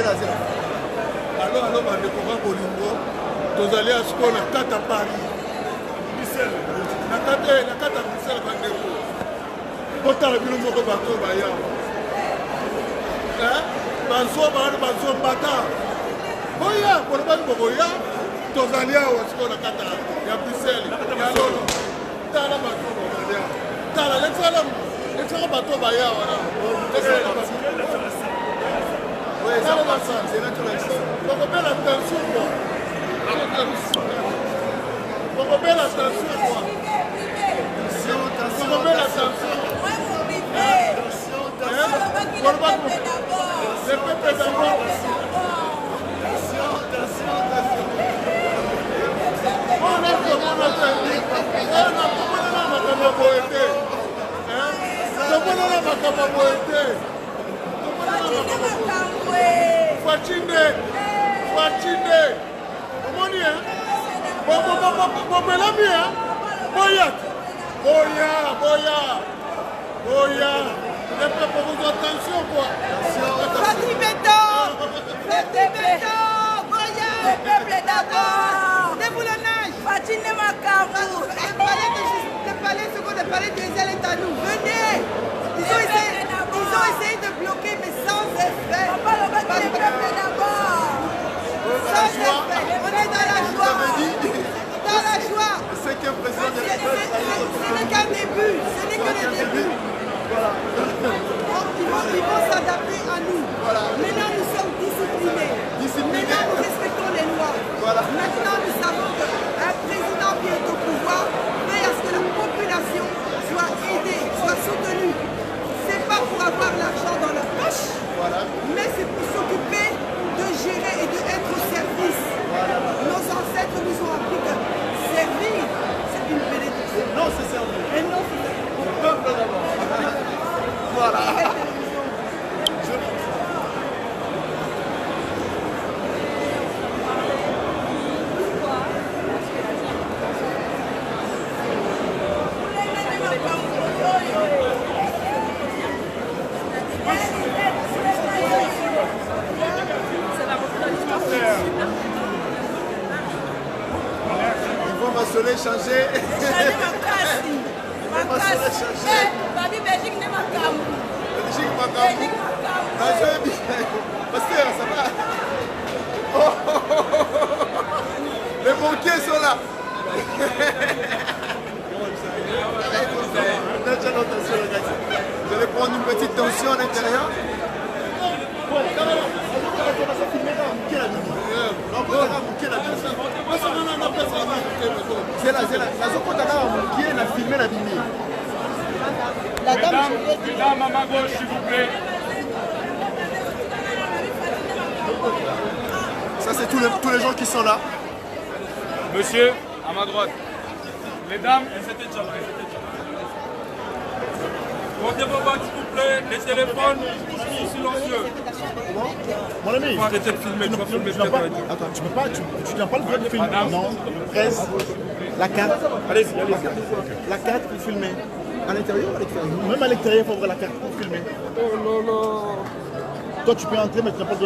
Alo bandeko ba bolingo tozali asiko na kata Paris Bruxelles na kata Bruxelles bandeko kotala bino moko bato baya bazo bata boya kolobani bokoya tozali awa asiko na kata ya Bruxelles ya lolo tala bato tozali awa tala letsala bato baya wana Pourquoi la tension quoi? Pourquoi la tension quoi? Pourquoi la tension? Le peuple d'abord. On a Fachinde, omoni hein? Bomelami hein? Boya. Les peuples vous attention quoi? Fati béton, Boya. Le peuple d'abord. Déboulonnage. Fachinde Makambu. Le palais des ailes est à nous. Venez. Ils ont essayé de bloquer mais sans effet. Le peuple d'abord. Sans effet. On est dans la joie. Dans la joie. Ce n'est qu'un début. Ce n'est que le début. Ils vont s'adapter à nous. Maintenant, nous sommes disciplinés. Maintenant, nous respectons les lois. Maintenant, nous savons qu'un président qui est au pouvoir veut à ce que la population soit aidée, soit soutenue. Ce n'est pas pour avoir l'argent dans leur poche, mais c'est pour s'occuper de gérer et d'être au service. Nos ancêtres nous ont appris que servir, c'est une bénédiction. Non, c'est servir. Et non, c'est servir. Au peuple d'abord. Voilà. Se les changer. Babi Belgique n'est pas comme. Belgique pas comme. Pasteur, ça va. Les banquiers sont là. Vous allez prendre une petite tension à l'intérieur. C'est là, la dame, mesdames, à ma gauche, s'il vous plaît. Ça, c'est tous les gens qui sont là. Monsieur, à ma droite. Les dames, elles étaient déjà là. Montez vos bacs, s'il vous plaît. Les téléphones, silencieux. Mon ami, tu peux arrêter de filmer, tu vas filmer peut-être. Attends, tu peux pas, tu n'as pas le droit de filmer. Non, presse, la carte. Allez-y. La carte pour filmer. À l'intérieur ou à l'extérieur? Même à l'extérieur, il faut ouvrir la carte pour filmer. Oh là là. Toi, tu peux entrer, mais tu n'as pas le droit.